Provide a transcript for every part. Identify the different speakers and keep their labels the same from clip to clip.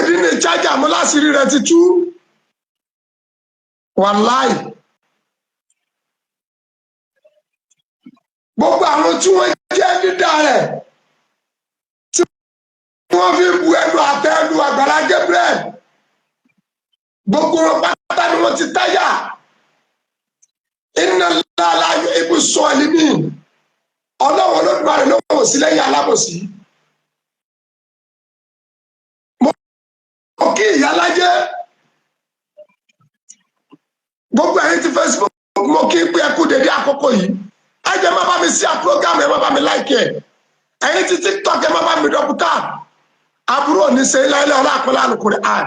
Speaker 1: Muyideen ní chájà mú láṣìírí rẹ̀ ti tú wàláì gbogbo àwọn tí wọ́n jẹ́ dídá rẹ̀ tí wọ́n fi bu ẹnu àtẹ́lu Àgbàlá Gabriel gbogbo pátá ni wọ́n ti táyà inna Allaha la yuhibbu s-salimin ọlọ́wọ́ Olódùmarè ló kò sí lẹ́yìn alábòsí. Mo kí ìyálájẹ́ gbogbo ẹ̀yin ti Facebook mo kí pé ẹ kú dédé àkókò yìí ẹ jẹ́ má bá mi sí àpúrógámù ẹ má bá mi láìkì ẹ̀ ẹ̀yin ti TikTok ẹ má bá mi dọ́kútà àbúrò ní ṣe ilé ọlá àpẹẹrẹ àlùkùrẹ́ àn.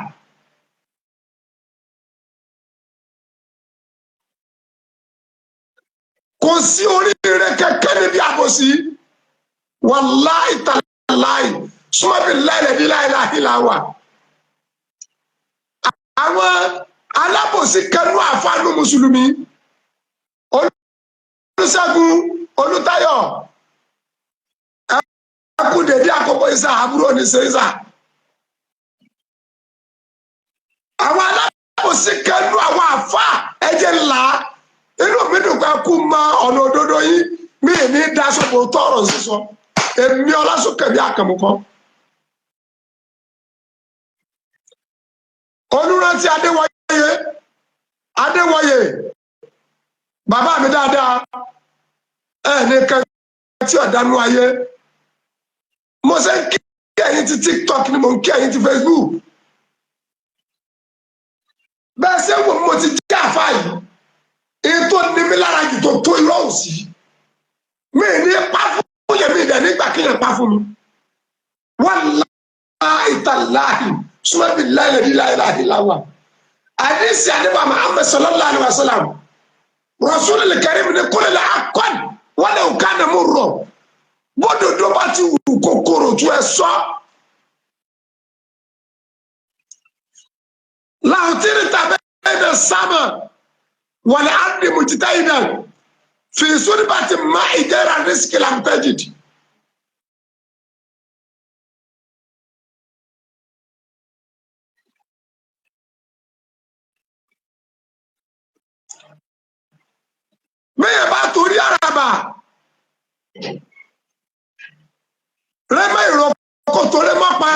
Speaker 1: Kò sí oríire kẹ̀kẹ́ níbi àbòsí wàláì tàláì súnmọ́bí láìlẹ̀dí láìláìláwà àwọn alábòsí kẹnu àfánú mùsùlùmí Olúṣẹ́gun Olútáyọ̀ ẹkú dédé àkókò ìsà àbúrò ní sẹ́yìnsà àwọn alábòsí kẹnu àwọn àfá ẹ̀jẹ̀ ńlá inú mi dùn pé kú mọ ọ̀nà òdodo yìí mi ní dasọ̀bò tọrọ sísọ èmi Ọlásùnkànmí Àkànmú Olúrántí Adéwọyè bàbá mi dáadáa ní kẹ́kẹ́ tí ọ̀dánú ayé mo ṣe ń kí ẹ̀yin ti TikTok ni mo ń kí ẹ̀yin ti Facebook bẹ́ẹ̀ ṣe wò mo ti jẹ́ àfá yìí ètò níbi lára jù tó tó irọ́ òsì mi ní pa fún yẹn mi dẹ̀ nígbà kí yẹn pa fún mi wallahi tallahi súnmọ́bí láìláìláwà àdísì àdébà Muhammad sallallahu alaihi wasallam Rasulul Karim ní kúrẹ́lẹ̀ akọ́n wọ́n lè ká ní mú rọ̀ bódòdó bá ti wù kòkòrò tó ẹ sọ láwọn tí ní tàbí ẹ̀dẹ̀ sámà wàlẹ̀ àdì mujtahidan fi sulbati ma'i ghayra rizqi lam tajid. Mẹ́yẹ̀ bá torí àràbà rẹ́mẹ́ ìrọ̀kọ̀ tó rẹ́ mọ́ pa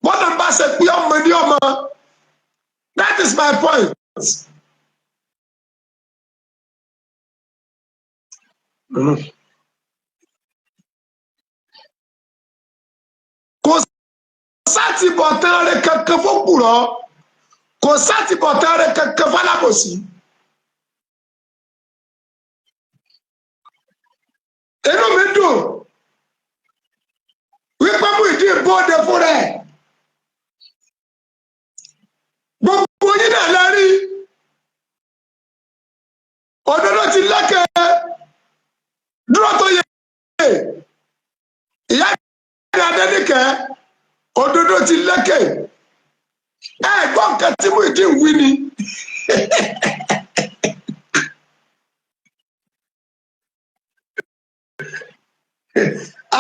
Speaker 1: bọ́dà bá ṣe pé ọmọ ní ọmọ that is my point. Kò sátìbọ̀tán rẹ̀ kankan fókùrọ̀ kò sátìbọ̀tán rẹ̀ kankan fálábòsí. Inú mi dùn wípé Muyideen bóde fún rẹ̀ gbogbo yín náà lẹ́rí òdodo ti lẹ́kẹ̀ dúró tó yẹ ìyá ìyá Adéníkẹ́ òdodo ti lẹ́kẹ̀ gbọ́ nǹkan tí Muyideen wí ni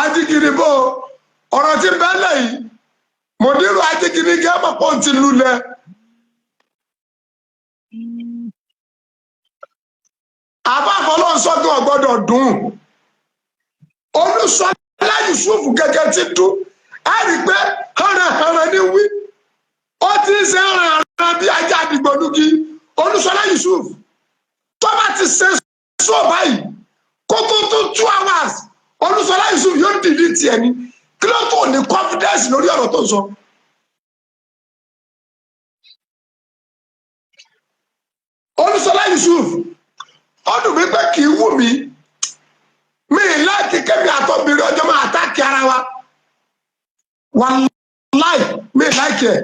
Speaker 1: ajígiri bò ọ̀rọ̀ tí bẹ́lẹ̀ yìí mo nírò ajígiri gẹ́mọ̀ pọ̀ ti lulẹ̀ àbáfọlọ́ sọ́dún ọ̀gbọ́dọ̀ dùn Olúṣọlá Yusuf gẹ́gẹ́ ti dùn á rí pé hànàhànà ní wí ó ti ń ṣe hànàhànà bí ajá àdìgbòlugi Olúṣọlá Yusuf tó bá ti ṣe sọ báyìí kó tó 2 hours Olúṣọlá Yusuf yóò dìlí tiẹ̀ ní kí ló tó ní confidence lórí ọ̀rọ̀ tó ń sọ. Olúṣọlá Yusuf ọdún mi pé kì í wù mí mi láti kẹ́mi àtọ́bìnrin ọjọ́ máa àtàkì ara wa wàláì mi láìkì ẹ̀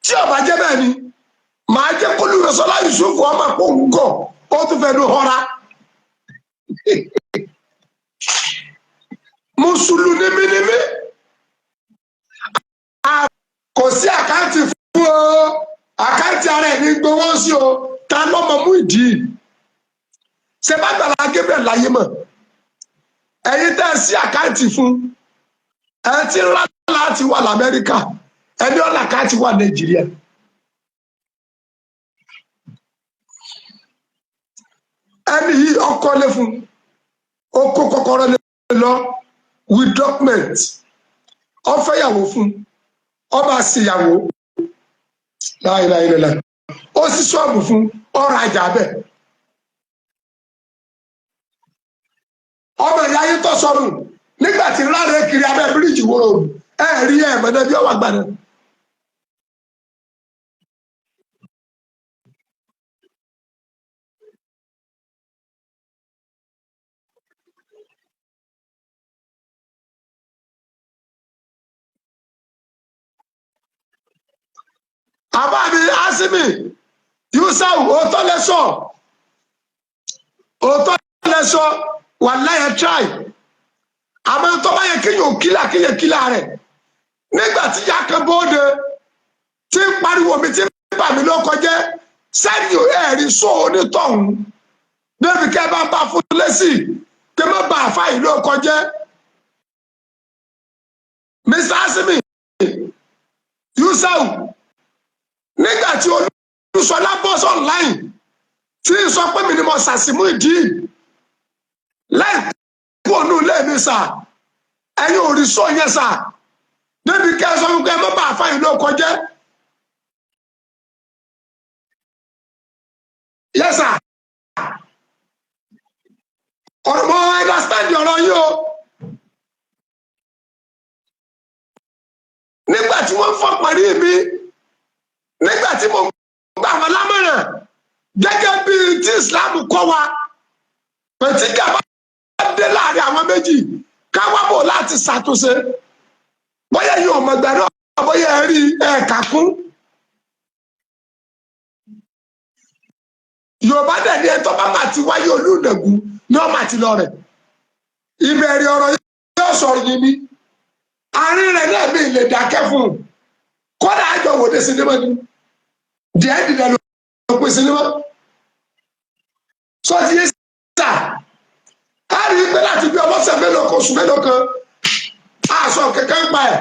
Speaker 1: tí ó bá jẹ́ bẹ́ẹ̀ ni màá jẹ́ kó Olúṣọlá Yusuf ọmọ àpò òǹgọ̀ ó tún fẹ́ ló họra. Mùsùlùmí ni mí kò sí àkáǹtì fún o àkáǹtì ara ẹ̀ ní gbowó sí o ta lọ́mọ Muyideen ṣe bá Àgbàlá Gabriel láyé mọ̀ ẹ̀yin tẹ́ sí àkáǹtì fún ẹ̀ ti rán àkáǹtì wà l'Amẹ́ríkà ẹni ó l'àkáǹtì wà Nàìjíríà. ẹni yìí ọkọ lé fún ó kó kọ́kọ́rọ́ lé lọ with document ó fẹ́yàwó fún ó bá ṣèyàwó láìláìlá ó sì ṣọ́ọ̀bù fún ó rajà bẹ́ẹ̀. ọmọ ìyá yín tó sọnù nígbà tí láre kiri abẹ́ bíríìjì wo ẹ rí ẹ mọ̀nà bí ó wà gbàdán. àbá mi Asimi Yusuf òótọ́ lẹ́sọ̀ wà láyé try àmọ́ tó bá yẹ kéèyàn kílà rẹ̀ nígbà tí ìyá kan bóde tí ń pariwo mi tí ń bà mí ló kọjá sẹ́yìn ẹ̀rí sọ onítọ̀hún débi kẹ́ bá ń bá fún lẹ́sì kí má bà àfa yìí ló kọjá. Mr. Asimi Yusuf nígbà tí Olúṣọlá bọ́s online tí ń sọ pé mi ni mo ṣàṣìmú ìdí láì kú ònú ilé mi sà ẹ̀yin ò rí sọ yẹn sà débi kẹ́ sọ fún kẹ́ má bà àfa yìí ló kọjá. Yes sir. ọ̀rọ̀ mo understand ọ̀rọ̀ yìí o. nígbà tí wọ́n fọ́ parí mi nígbà tí mo gbà wọn lámọ̀ràn gẹ́gẹ́ bí tí Islam kọ́ wa pẹ̀tí gàba dé láàrin àwọn méjì káwá bò láti ṣàtúnṣe bóyá yìí ò mọ̀ gbẹ̀rọ bóyá ẹ rí ẹ̀ka kún. Yorùbá dẹ̀ ní ẹ̀tọ́ bá máa ti wáyé Olúnàgún ní ọmọ àti lọ rẹ̀ ìbẹ̀rẹ̀ ọ̀rọ̀ yóò sọ̀rọ̀ yìí ni àárín rẹ̀ náà mi lè dákẹ́ fún un kódà àjọ wòde sinimá ni díẹ̀ dìde ló pè sinimá sọ ti yé sà á rí i pé láti bí ọlọ́sẹ̀ mélòó kan oṣù mélòó kan aṣọ kẹ̀kẹ́ ń pa ẹ̀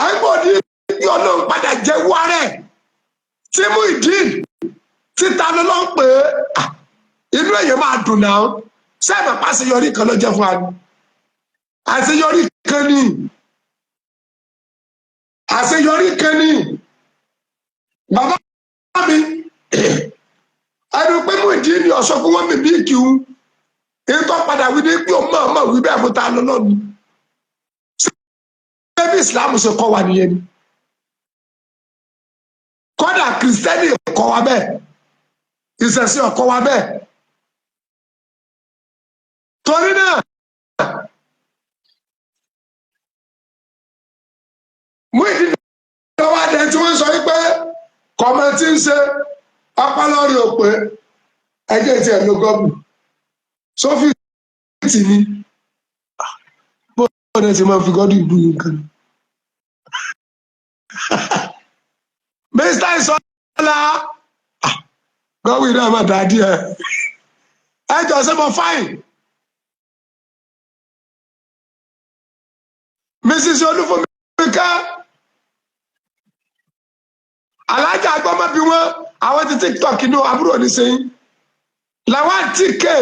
Speaker 1: àgbọ̀dì bí Ọlọ́run padà jẹ́ wárẹ̀ tí mú ìdí títa ló lọ ń pè é inú èyàn máa dùn náà sẹ́ẹ̀mà pàṣeyọrí kan ló jẹ́ fún wa ni àṣeyọrí kan ní bàbá mi ẹnu pé mú ìdí ni ọ̀ṣọ́ fún wọn bèbí ìkíw ètò padà wí ní pé ọmọ ọmọ wí bẹ́ẹ̀ fún ta lọ́nà ni ṣé bí Islam ṣe kọ́ wa nìyẹn ni kódà kìrìsìtẹ́nì kọ́ wa bẹ́ẹ̀ ìṣẹ̀sìn ọ̀kọ́ wa bẹ́ẹ̀ torí náà mú ìdí lọ́wọ́ adé tí wọ́n sọ wípé kọ̀mẹ́tì ń ṣe ọpọlọ́rí òpè ẹgbẹ́ tí ẹ̀ ló gọ́ọ̀bù sófìtì ni bóòdù ti máa fi gọ́dù ìbú nǹkan Mr. Ìsọlá gọ́wì náà máa dà díẹ̀ ẹ jọ ṣe mọ fáìn Mrs. Olúfúnmi-ká alájà agbọ́mọ bí wọn àwọn ti TikTok inú àbúrò ní sẹ́yìn làwọn àti ké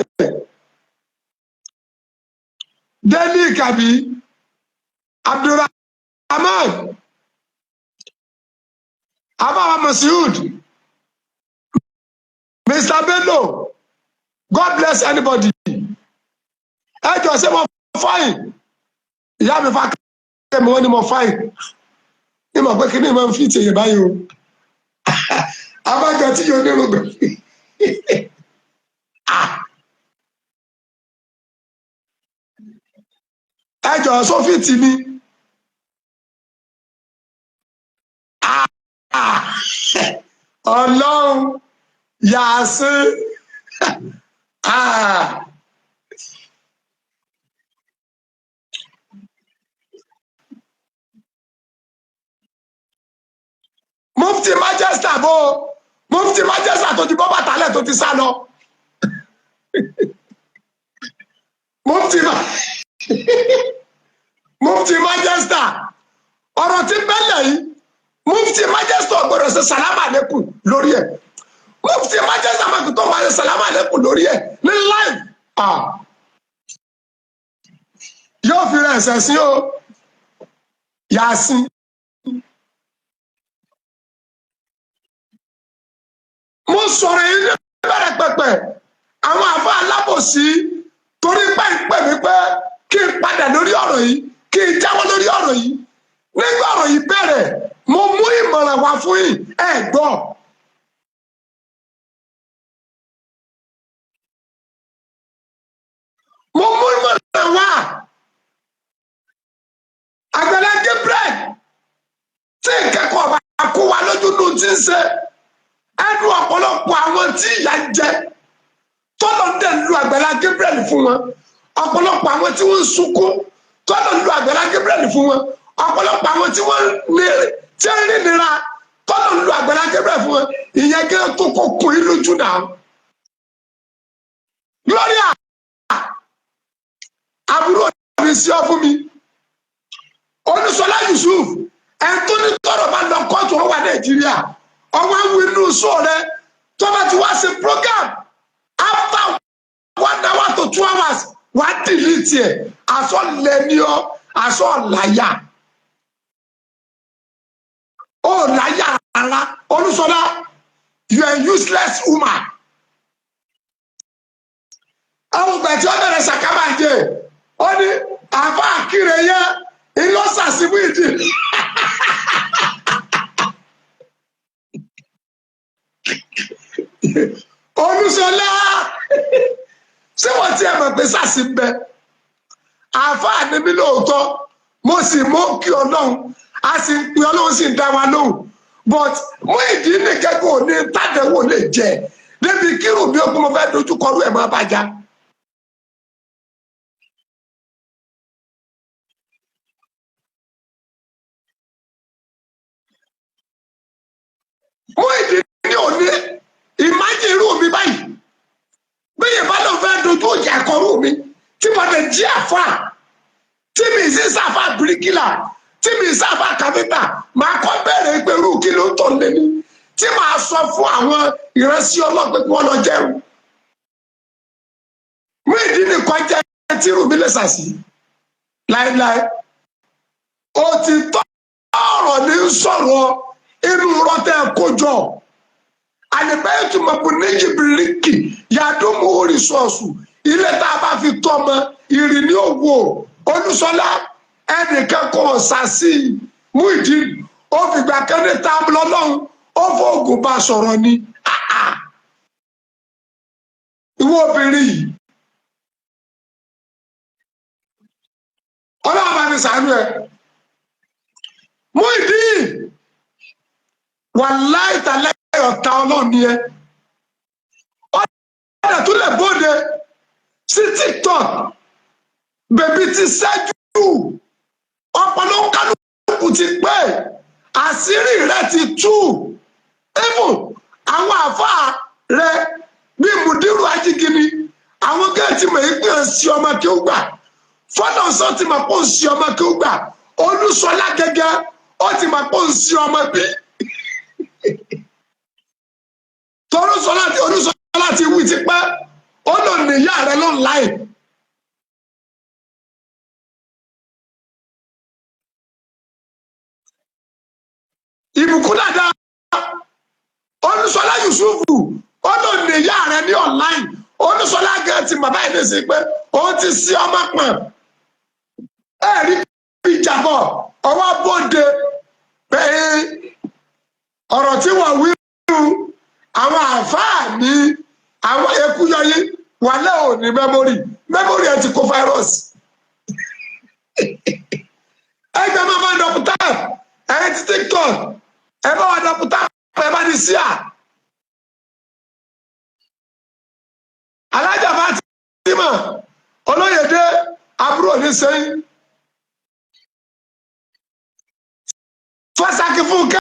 Speaker 1: délì kàbí Abdulrahman abawa Masud Mr. Bello God bless anybody ẹ jọ ṣe mo fáìn ìyá mi fa kẹ́mi wọ́n ní mo fáìn ní mo pé kí ni mo fi tèyè báyìí o abájọ tí yóò ní rògbò ẹ jọ sófìtì ni Ọlọ́run yàásí Mufti Manchester Mufti Manchester tó ti bọ́ bàtà lẹ̀ tó ti sá lọ Mufti Mufti Manchester ọ̀rọ̀ tí bẹ́lẹ̀ yìí Mufti Manchester ọ̀gbọ̀dọ̀ ṣe sàlámà lẹ́kùn lórí ẹ̀ Mufti Manchester máa kò tó máa ṣe sàlámà lẹ́kùn lórí ẹ̀ ní live yóò fi rẹ̀ ẹ̀sẹ̀ sí o Yasin. Mo sọ̀rọ̀ yìí ní bẹ̀rẹ̀ pẹ̀pẹ̀ àwọn àfa alábòsí torí pẹ́ẹ́pẹ́ mi pé kí n padà lórí ọ̀rọ̀ yìí kí n jáwọ́ lórí ọ̀rọ̀ yìí nígbà ọ̀rọ̀ yìí bẹ̀rẹ̀ mo mú ìmọ̀ràn wá fún yín ẹ gbọ́. Mo mú ìmọ̀ràn wá Àgbàlá Gabriel tí ìkẹ́kọ̀ọ́ bá kó wa lójú ló ti ń ṣe ẹnu ọ̀pọ̀lọpọ̀ àwọn tí ìyà ń jẹ tọ́lọ̀ ń dẹ̀ lu Àgbàlá Gabriel fún wọn ọ̀pọ̀lọpọ̀ àwọn tí wọ́n ń sunkún tọ́lọ̀ ń lu Àgbàlá Gabriel fún wọn ọ̀pọ̀lọpọ̀ àwọn tí wọ́n tí ń rí nira tọ́lọ̀ ń lu Àgbàlá Gabriel fún wọn ìyẹn gẹ́gẹ́ tó kó kun yín lójú náà. Gloria àbúrò mi sí ọ fún mi Olúṣọlá Yusuf ẹ̀ńtọ́ni tọrọ bá lọ kóòtù ọwọ́ Nàìjíríà ọwọ́ àwọn inú sọ rẹ tó bá ti wá sí program after 1 hour to 2 hours wà á delete ẹ̀ aṣọ lẹ́ni ọ aṣọ láyà ó láyà rárá Olúṣọlá you are a useless woman. àwọn ìgbà tí ó bẹ̀rẹ̀ ṣàkábàjẹ́ ó ní àbá àkìrẹ yẹ ìlọsàsíwò ìdí. Olúṣọlá ṣé wọ́n ti ẹ̀ mọ̀ pé sàṣì bẹ àáfàá níbí lóòótọ́ mo sì mọ́ kí Ọlọ́run a sì ń pè Ọlọ́run sì ń dá wa lóhùn but mú ìdí nìkẹ́kọ̀ọ́ ní tàdéwò lè jẹ débi kírun bí okun mo fẹ́ dojú kọrú ẹ̀ máa bàjá. mú ìdí ní òní ìmájì irú mi báyìí bí ìbá ló fẹ́ dojú ìjà kọrú mi tí mo lè jí àfa tí mi sì sáfà bíríkìlà tí mi sáfà kàfíńtà máa kọ́ bẹ̀rẹ̀ ìpẹ̀rù kí ló ń tọ̀ lé ní tí màá sọ fún àwọn ìránṣẹ́ ọlọ́pẹ́ kí wọ́n lọ jẹun. mú ìdí nìkan jẹ́ tí irú mi lè sàṣì láéláé ó ti tọ́ ọ̀rọ̀ ní sọ̀rọ̀ inú rọ́tẹ́ kójọ àlìbẹ́yẹ̀tù mọ̀bùnẹ́jì bìrìkì yàdùnmù oríṣọ́ọ̀sù ilé tá a bá fi tọ́ ọmọ ìrìn ní òwò Olúṣọlá ẹnìkan kò sàṣì mú ìdí ó fìgbà kẹ́ni tá a lọ lọ́hùn ó fòògùn bá sọ̀rọ̀ ni ìwọ obìnrin yìí Ọlọ́run bá mi ṣàánú ẹ mú ìdí wàláì tàlẹ́ ọ̀tá Ọlọ́run ni ẹ ọ̀dà tó lè bóde sí TikTok bèbí ti ṣẹ́jú ọpọlọ kálukú ti pé àṣírí rẹ ti tú even àwọn àfáà rẹ bí Mùdírù Ajígini àwọn gẹ́ẹ̀tì mọ̀ yìí pé ń ṣe ọmọ kí ó gbà fọ́nà sọ ti mọ̀ pé ń ṣe ọmọ kí ó gbà Olúṣọlá gẹ́gẹ́ ó ti mọ̀ pé ń ṣe ọmọ bí Olúṣọlá ti wí ti pẹ́ ó lò níyà rẹ ló ń láì. ìbùkún dáadáa Olúṣọlá Yusufu ó lò níyà rẹ ní online Olúṣọlá gẹ́gẹ́ ti bàbá yìí lè ṣe pé òun ti sí ọmọ pọ̀n ẹ̀rí ìjàbọ̀ ọwọ́ bóde pé ọ̀rọ̀ tí wọ́n wí àwọn àfáà ní àwọn eku yọyí wà lẹ́hìn ní mẹ́mórì ẹ ti kó fáírọ́ọ̀sì ẹgbẹ́ máa bá dọ̀pútà ẹ ti TikTok ẹ bá wà dọ̀pútà ẹ bá ní síà alájà bá ti mọ̀ Olóyèdé àbúrò ní sẹ́yìn fọ́sákì fún kẹ́.